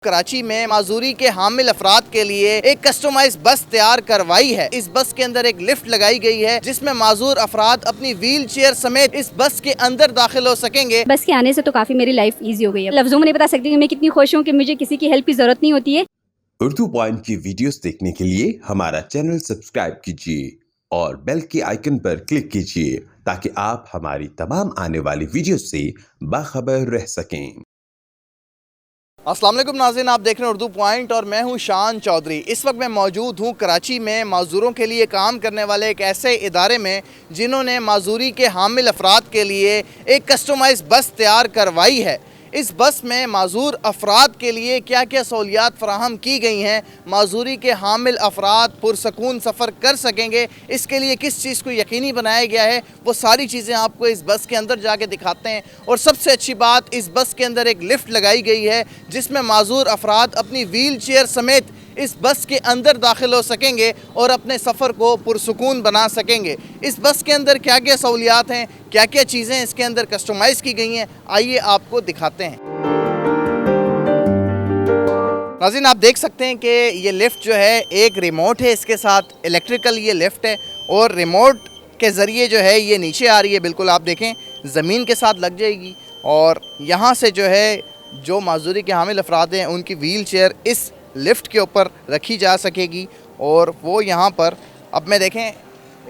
कराची में माजूरी के हामिल अफराद के लिए एक कस्टमाइज बस तैयार करवाई है। इस बस के अंदर एक लिफ्ट लगाई गई है जिसमें माजूर अफराद अपनी व्हील चेयर समेत इस बस के अंदर दाखिल हो सकेंगे। बस के आने से तो काफी मेरी लाइफ इजी हो गई है। लफ्जों में नहीं बता सकती मैं कितनी खुश हूँ कि मुझे किसी की हेल्प की जरूरत नहीं होती है। उर्दू पॉइंट की वीडियोस देखने के लिए हमारा चैनल सब्सक्राइब कीजिए और बेल के आइकन पर क्लिक कीजिए ताकि आप हमारी तमाम आने वाली वीडियोस से बाखबर रह सकें। अस्सलाम वालेकुम नाज़रीन, आप देख रहे हैं उर्दू पॉइंट और मैं हूं शान चौधरी। इस वक्त मैं मौजूद हूं कराची में माजूरों के लिए काम करने वाले एक ऐसे इदारे में जिन्होंने माजूरी के हामिल अफराद के लिए एक कस्टमाइज बस तैयार करवाई है। इस बस में माजूर अफराद के लिए क्या क्या सहूलियात फ़राहम की गई हैं, माजूरी के हामिल अफराद पुरसकून सफ़र कर सकेंगे, इसके लिए किस चीज़ को यकीनी बनाया गया है, वो सारी चीज़ें आपको इस बस के अंदर जाके दिखाते हैं। और सबसे अच्छी बात, इस बस के अंदर एक लिफ्ट लगाई गई है जिसमें माजूर अफराद अपनी व्हील चेयर समेत इस बस के अंदर दाखिल हो सकेंगे और अपने सफ़र को पुरसुकून बना सकेंगे। इस बस के अंदर क्या क्या सहूलियात हैं, क्या क्या चीज़ें इसके अंदर कस्टमाइज़ की गई हैं, आइए आपको दिखाते हैं। नाज़रीन, आप देख सकते हैं कि ये लिफ्ट जो है एक रिमोट है, इसके साथ इलेक्ट्रिकल ये लिफ्ट है और रिमोट के ज़रिए जो है ये नीचे आ रही है। बिल्कुल आप देखें ज़मीन के साथ लग जाएगी और यहाँ से जो है जो माजूरी के हामिल अफराद हैं उनकी व्हील चेयर इस लिफ्ट के ऊपर रखी जा सकेगी। और वो यहाँ पर अब मैं देखें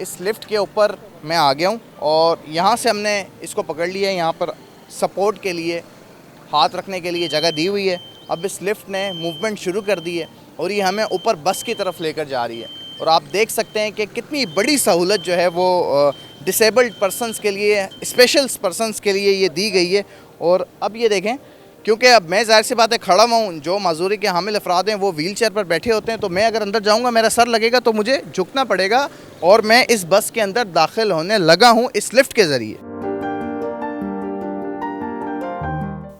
इस लिफ्ट के ऊपर मैं आ गया हूँ और यहाँ से हमने इसको पकड़ लिया है। यहाँ पर सपोर्ट के लिए हाथ रखने के लिए जगह दी हुई है। अब इस लिफ्ट ने मूवमेंट शुरू कर दी है और ये हमें ऊपर बस की तरफ लेकर जा रही है। और आप देख सकते हैं कि कितनी बड़ी सहूलत जो है वो डिसेबल्ड पर्सनस के लिए, स्पेशल पर्सनस के लिए ये दी गई है। और अब ये देखें, क्योंकि अब मैं ज़ाहिर सी बात है खड़ा हुआ हूँ, जो माजूरी के हामिल अफराद हैं वो व्हील चेयर पर बैठे होते हैं, तो मैं अगर अंदर जाऊँगा मेरा सर लगेगा तो मुझे झुकना पड़ेगा। और मैं इस बस के अंदर दाखिल होने लगा हूँ इस लिफ्ट के ज़रिए।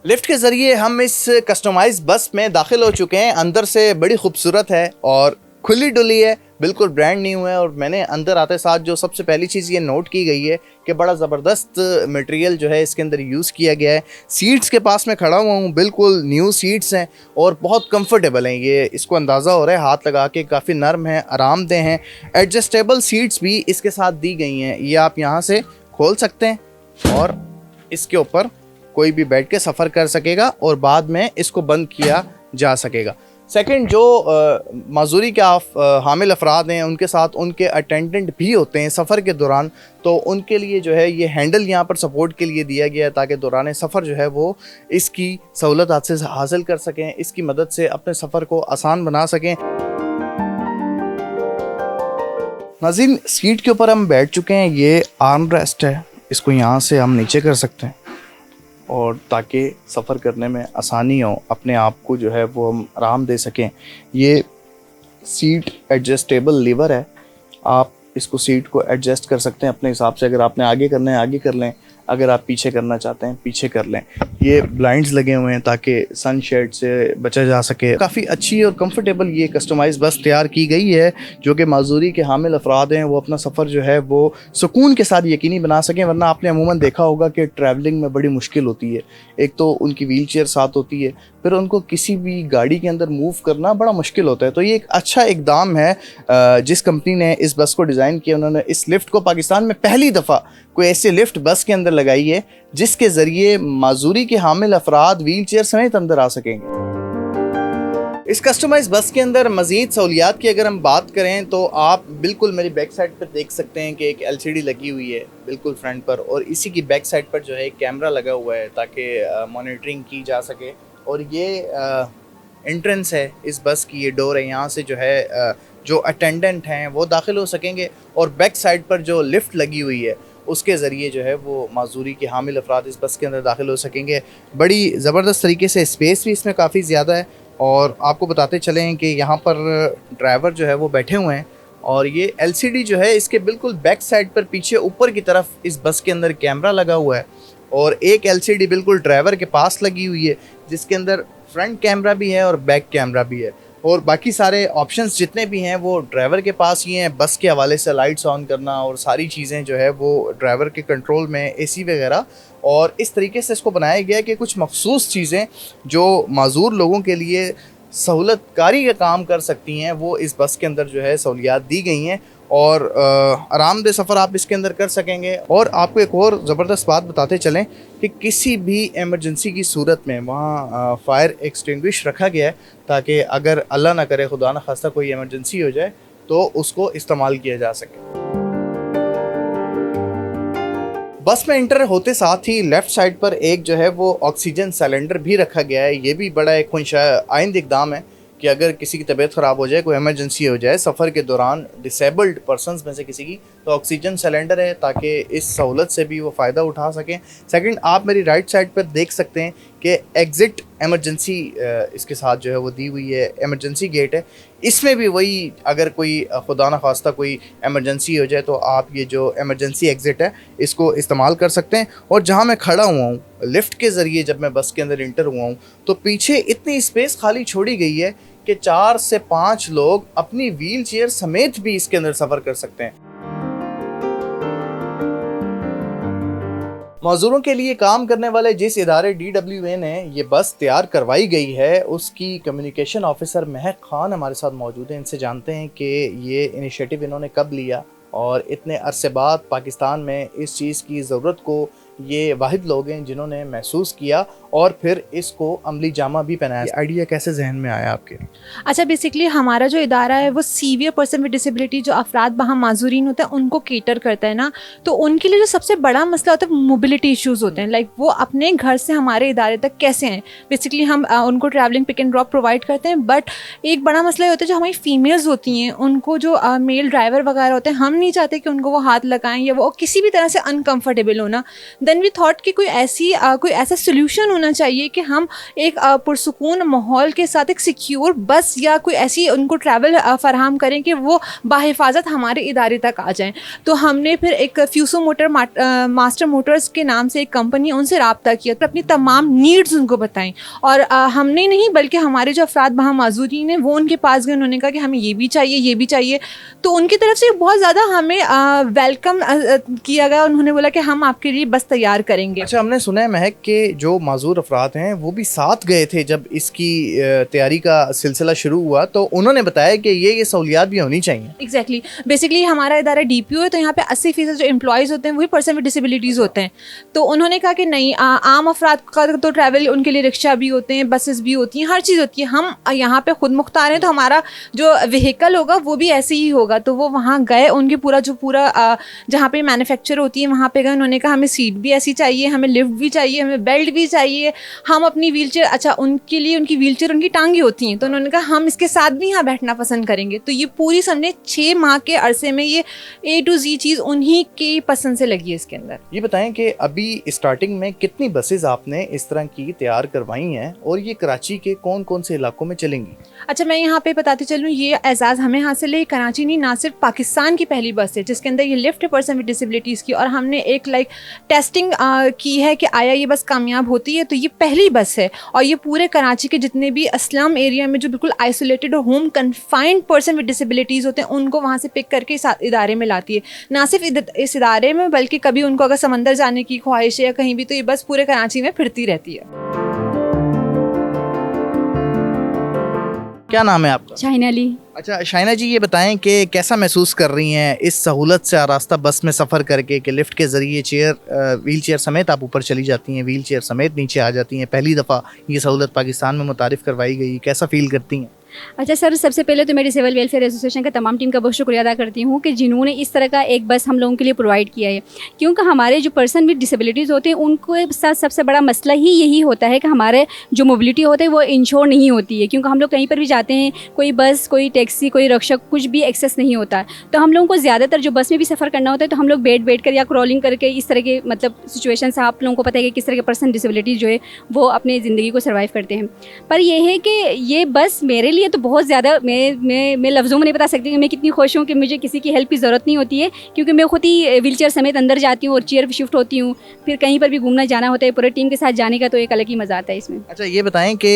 लिफ्ट के ज़रिए हम इस कस्टमाइज बस में दाखिल हो चुके हैं। अंदर से बड़ी खूबसूरत है और खुली डुली है, बिल्कुल ब्रांड न्यू है। और मैंने अंदर आते साथ जो सबसे पहली चीज़ ये नोट की गई है कि बड़ा ज़बरदस्त मटेरियल जो है इसके अंदर यूज़ किया गया है। सीट्स के पास मैं खड़ा हुआ हूँ, बिल्कुल न्यू सीट्स हैं और बहुत कंफर्टेबल हैं। ये इसको अंदाज़ा हो रहा है हाथ लगा के, काफ़ी नरम है, आरामदेह हैं। एडजस्टेबल सीट्स भी इसके साथ दी गई हैं। ये आप यहाँ से खोल सकते हैं और इसके ऊपर कोई भी बैठ के सफ़र कर सकेगा और बाद में इसको बंद किया जा सकेगा। सेकंड, जो माजूरी के हामिल अफराद हैं उनके साथ उनके अटेंडेंट भी होते हैं सफ़र के दौरान, तो उनके लिए जो है ये हैंडल यहाँ पर सपोर्ट के लिए दिया गया है ताकि दौरान सफ़र जो है वो इसकी सहूलत हासिल कर सकें, इसकी मदद से अपने सफ़र को आसान बना सकें। नाज़रीन, सीट के ऊपर हम बैठ चुके हैं। ये आर्म रेस्ट है, इसको यहाँ से हम नीचे कर सकते हैं और ताकि सफ़र करने में आसानी हो, अपने आप को जो है वो हम आराम दे सकें। ये सीट एडजस्टेबल लीवर है, आप इसको सीट को एडजस्ट कर सकते हैं अपने हिसाब से। अगर आपने आगे करना है आगे कर लें, अगर आप पीछे करना चाहते हैं पीछे कर लें। ये ब्लाइंड्स लगे हुए हैं ताकि सन शेड से बचा जा सके। काफ़ी अच्छी और कंफर्टेबल ये कस्टमाइज बस तैयार की गई है जो कि माजूरी के हामिल अफराद हैं वो अपना सफ़र जो है वो सुकून के साथ यकीनी बना सकें। वरना आपने अमूमन देखा होगा कि ट्रैवलिंग में बड़ी मुश्किल होती है। एक तो उनकी व्हील चेयर साथ होती है, फिर उनको किसी भी गाड़ी के अंदर मूव करना बड़ा मुश्किल होता है। तो ये एक अच्छा इकदाम है जिस कंपनी ने इस बस को डिज़ाइन किया। उन्होंने इस लिफ्ट को पाकिस्तान में पहली दफ़ा कोई ऐसी लिफ्ट बस के अंदर लगाई है जिसके ज़रिए माजूरी के हामिल अफराद व्हील चेयर समेत अंदर आ सकेंगे। इस कस्टमाइज बस के अंदर मज़ीद सहूलियात की अगर हम बात करें तो आप बिल्कुल मेरी बैक साइड पर देख सकते हैं कि एक LCD लगी हुई है बिल्कुल फ्रंट पर, और इसी की बैक साइड पर जो है एक कैमरा लगा हुआ है ताकि मॉनिटरिंग की जा सके। और ये एंट्रेंस है इस बस की, ये डोर है, यहाँ से जो है जो अटेंडेंट हैं वो दाखिल हो सकेंगे। और बैक साइड पर जो लिफ्ट लगी हुई है उसके ज़रिए जो है वो माजूरी के हामिल अफराद इस बस के अंदर दाखिल हो सकेंगे। बड़ी ज़बरदस्त तरीके से स्पेस भी इसमें काफ़ी ज़्यादा है। और आपको बताते चलें कि यहाँ पर ड्राइवर जो है वो बैठे हुए हैं और ये LCD जो है इसके बिल्कुल बैक साइड पर पीछे ऊपर की तरफ इस बस के अंदर कैमरा लगा हुआ है। और एक LCD बिल्कुल ड्राइवर के पास लगी हुई है जिसके अंदर फ्रंट कैमरा भी है और बैक कैमरा भी है। और बाकी सारे ऑप्शंस जितने भी हैं वो ड्राइवर के पास ही हैं। बस के हवाले से लाइट्स ऑन करना और सारी चीज़ें जो है वो ड्राइवर के कंट्रोल में, AC वगैरह और इस तरीके से इसको बनाया गया है कि कुछ मखसूस चीज़ें जो माजूर लोगों के लिए सहूलतकारी का काम कर सकती हैं वो इस बस के अंदर जो है सहूलियात दी गई हैं और आरामदेह सफ़र आप इसके अंदर कर सकेंगे। और आपको एक और ज़बरदस्त बात बताते चलें कि किसी भी इमरजेंसी की सूरत में वहाँ फायर एक्सटिंग्विश रखा गया है ताकि अगर अल्लाह ना करे खुदा न खास्ता कोई इमरजेंसी हो जाए तो उसको इस्तेमाल किया जा सके। बस में इंटर होते साथ ही लेफ़्ट साइड पर एक जो है वो ऑक्सीजन सिलेंडर भी रखा गया है। ये भी बड़ा एक खुशा आइंद इक़दाम है कि अगर किसी की तबीयत ख़राब हो जाए, कोई इमरजेंसी हो जाए सफ़र के दौरान डिसेबल्ड पर्सनस में से किसी की, तो ऑक्सीजन सिलेंडर है ताकि इस सहूलत से भी वो फ़ायदा उठा सकें। सेकंड, आप मेरी राइट साइड पर देख सकते हैं कि एग्ज़िट इमरजेंसी इसके साथ जो है वो दी हुई है, इमरजेंसी गेट है। इसमें भी वही, अगर कोई खुदा न खास्ता कोई इमरजेंसी हो जाए तो आप ये जो इमरजेंसी एग्ज़िट है इसको इस्तेमाल कर सकते हैं। और जहाँ मैं खड़ा हुआ हूँ लिफ्ट के ज़रिए, जब मैं बस के अंदर इंटर हुआ हूँ तो पीछे इतनी स्पेस खाली छोड़ी गई है कि 4 से 5 लोग अपनी व्हील चेयर समेत भी इसके अंदर सफ़र कर सकते हैं। मज़दूरों के लिए काम करने वाले जिस इदारे DWA ने ये बस तैयार करवाई गई है उसकी कम्युनिकेशन ऑफिसर महक खान हमारे साथ मौजूद हैं। इनसे जानते हैं कि ये इनिशिएटिव इन्होंने कब लिया और इतने अरसे बाद पाकिस्तान में इस चीज़ की ज़रूरत को ये वाहिद लोग हैं जिन्होंने महसूस किया और फिर इसको अमली जामा भी पहनाया। आइडिया कैसे जहन में आया आपके? अच्छा, बेसिकली हमारा जो इदारा है वो सीवियर पर्सन विद डिसेबिलिटी, जो अफराद बहा माजूरीन होते हैं, उनको केटर करता है ना। तो उनके लिए जो सबसे बड़ा मसला होता है मोबिलिटी इश्यूज़ होते हैं। लाइक वो अपने घर से हमारे इदारे तक कैसे हैं। बेसिकली हम उनको travelling pick and drop provide करते हैं, बट एक बड़ा मसला होता है जो हमारी फीमेल्स होती हैं, उनको जो मेल ड्राइवर वगैरह होते हैं, हम नहीं चाहते कि उनको वो हाथ लगाएं या वो किसी भी तरह से अनकम्फर्टेबल होना। देन वी थॉट कि कोई ऐसा सोल्यूशन होना चाहिए कि हम एक पुरसुकून माहौल के साथ एक सिक्योर बस या कोई ऐसी उनको ट्रैवल फराहम करें कि वो बाहिफाजत हमारे इदारे तक आ जाएं। तो हमने फिर एक फ्यूसो मोटर मास्टर मोटर्स के नाम से एक कंपनी, उनसे रब्ता किया तो अपनी तमाम नीड्स उनको बताएं। और हमने नहीं बल्कि हमारे जो अफराद वहाँ माजूरीन हैं वो उनके पास गए, उन्होंने कहा कि हमें ये भी चाहिए, ये भी चाहिए। तो उनकी तरफ से बहुत ज़्यादा हमें वेलकम किया गया। उन्होंने बोला कि हम आपके लिए बस तैयार करेंगे। अच्छा, हमने सुना है महक के जो माजूर अफराद हैं वो भी साथ गए थे जब इसकी तैयारी का सिलसिला शुरू हुआ, तो उन्होंने बताया कि ये सहूलियात भी होनी चाहिए। एग्जैक्टली, बेसिकली हमारा इदारा DPO है, तो यहाँ पे 80% जो एम्प्लॉयज़ होते हैं वही पर्सन विद डिसेबिलिटीज़ होते हैं। तो उन्होंने कहा कि नहीं, आम अफराद का तो ट्रैवल, उनके लिए रिक्शा भी होते हैं, बसेस भी होती हैं, हर चीज़ होती है। हम यहाँ पे खुद मुख्तार हैं, तो हमारा जो व्हीकल होगा वो भी ऐसे ही होगा। तो वो वहाँ गए, उनके पूरा जहाँ पे मैन्युफैक्चर होती है वहाँ पे गए। उन्होंने कहा हमें सीट भी ऐसी चाहिए, हमें लिफ्ट भी चाहिए, हमें बेल्ट भी चाहिए, हम अपनी व्हीलचेयर, अच्छा उनके लिए उनकी व्हीलचेयर उनकी टांगी होती हैं, तो उन्होंने कहा हम इसके साथ भी यहाँ बैठना पसंद करेंगे। तो ये पूरी समझे 6 माह के अरसे में ये A to Z चीज़ उन्हीं की पसंद से लगी है इसके अंदर। ये बताएं कि अभी स्टार्टिंग में कितनी बसेज आपने इस तरह की तैयार करवाई हैं और ये कराची के कौन कौन से इलाकों में चलेंगी? अच्छा, मैं यहाँ पे बताती चलूँ, ये एजाज़ हमें हासिल है। कराची नहीं, ना सिर्फ पाकिस्तान की पहली बस है जिसके अंदर ये लिफ्ट है पर्सन विद डिसेबिलिटीज़ की, और हमने एक टेस्टिंग की है कि आया ये बस कामयाब होती है। तो ये पहली बस है और ये पूरे कराची के जितने भी अस्लम एरिया में जो बिल्कुल आइसोलेटेड और home confined person with disabilities होते हैं उनको वहाँ से पिक करके इस इदारे में लाती है। ना सिर्फ इस इदारे में बल्कि कभी उनको अगर समंदर जाने की ख्वाहिश है या कहीं भी, तो ये बस पूरे कराची में फिरती रहती है। क्या नाम है आपका? शाहिना अली। अच्छा शाहिना जी, ये बताएं कि कैसा महसूस कर रही हैं इस सहूलत से आरास्ता बस में सफ़र करके कि लिफ्ट के ज़रिए व्हील चेयर समेत आप ऊपर चली जाती हैं, व्हील चेयर समेत नीचे आ जाती हैं। पहली दफ़ा ये सहूलत पाकिस्तान में मुतारिफ़ करवाई गई, कैसा फ़ील करती हैं? अच्छा सर, सबसे पहले तो मेरी सिविल वेलफेयर एसोसिएशन का तमाम टीम का बहुत शुक्रिया अदा करती हूँ कि जिन्होंने इस तरह का एक बस हम लोगों के लिए प्रोवाइड किया है। क्योंकि हमारे जो पर्सन विद डिसेबिलिटीज़ होते हैं उनको साथ सबसे बड़ा मसला ही यही होता है कि हमारे जो मोबिलिटी होते हैं वो इंश्योर नहीं होती है। क्योंकि हम लोग कहीं पर भी जाते हैं, कोई बस, कोई टैक्सी, कोई रिक्शा, कुछ भी एक्सेस नहीं होता है। तो हम लोगों को ज़्यादातर जो बस में भी सफ़र करना होता है तो हम लोग बैठ कर या क्रॉलिंग करके इस तरह के सिचुएशन से आप लोगों को पता है कि किस तरह के पर्सन डिसेबिलिटीज़ जो है वो अपनी ज़िंदगी को सर्वाइव करते हैं। पर यह है कि ये बस मेरे लिए तो बहुत ज़्यादा, मैं लफ्ज़ों में नहीं बता सकती कि मैं कितनी खुश हूँ कि मुझे किसी की हेल्प की ज़रूरत नहीं होती है। क्योंकि मैं खुद ही व्हील चेयर समेत अंदर जाती हूँ और चेयर पर शिफ्ट होती हूँ। फिर कहीं पर भी घूमना जाना होता है पूरे टीम के साथ जाने का, तो एक अलग ही मज़ा आता है इसमें। अच्छा ये बताएं कि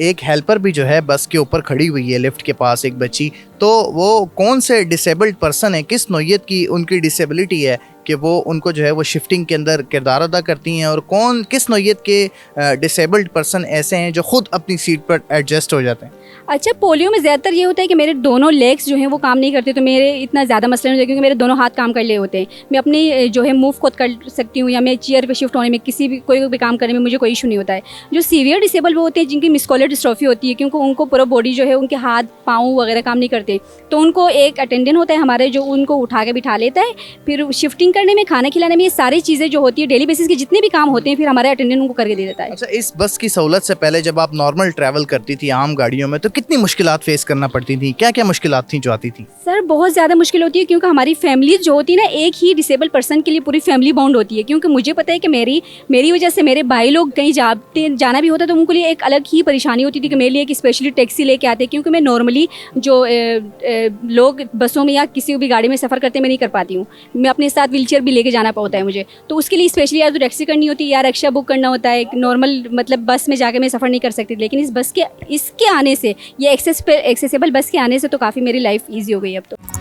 एक हेल्पर भी जो है बस के ऊपर खड़ी हुई है लिफ्ट के पास, एक बच्ची, तो वो कौन से डिसेबल्ड पर्सन है, किस नौइयत की उनकी डिसेबिलिटी है, कि वो उनको जो है वो शिफ्टिंग के अंदर किरदार अदा करती हैं, और कौन किस नौइयत के डिसेबल्ड पर्सन ऐसे हैं जो ख़ुद अपनी सीट पर एडजस्ट हो जाते हैं? अच्छा, पोलियो में ज़्यादातर ये होता है कि मेरे दोनों लेग्स जो हैं वो काम नहीं करते, तो मेरे इतना ज़्यादा मसला नहीं होता क्योंकि मेरे दोनों हाथ काम कर ले होते हैं। मैं अपनी जो है मूव खुद कर सकती हूँ, या मैं चेयर पे शिफ्ट होने में, किसी भी कोई भी काम करने में मुझे कोई इशू नहीं होता है। जो सीवियर डिसेबल वो होते हैं जिनकी मस्कुलर डिस्ट्रॉफी होती है, क्योंकि उनको पूरा बॉडी जो है, उनके हाथ पाँव वगैरह काम नहीं करते, तो उनको एक अटेंडेंट होता है हमारे जो उनको उठा के बिठा लेता है, फिर शिफ्टिंग करने में, खाना खिलाने में, ये सारी चीज़ें जो होती है डेली बेसिस के जितने भी काम होते हैं, फिर हमारा अटेंडेंट उनको करके दे देता है। अच्छा, इस बस की सहूलत से पहले जब आप नॉर्मल ट्रैवल करती थी आम गाड़ियों में, तो कितनी मुश्किलात फेस करना पड़ती थी? क्या क्या मुश्किलात थी जो आती थी? सर बहुत ज़्यादा मुश्किल होती है, क्योंकि हमारी फैमिली जो होती है ना, एक ही डिसेबल पर्सन के लिए पूरी फैमिली बाउंड होती है। क्योंकि मुझे पता है कि मेरी वजह से मेरे भाई लोग कहीं जाना भी होता तो उनको लिए एक अलग ही परेशानी होती थी कि मेरे लिए एक स्पेशली टैक्सी लेके आते, क्योंकि मैं नॉर्मली जो लोग बसों में या किसी भी गाड़ी में सफ़र करते मैं नहीं कर पाती हूँ। मैं अपने साथ व्हीलचेयर भी लेके जाना होता है मुझे, तो उसके लिए स्पेशली या तो टैक्सी करनी होती है या रिक्शा बुक करना होता है। नॉर्मल मतलब बस में जाके मैं सफ़र नहीं कर सकती, लेकिन इसके आने से, ये एक्सेसिबल बस के आने से तो काफ़ी मेरी लाइफ ईजी हो गई अब तो।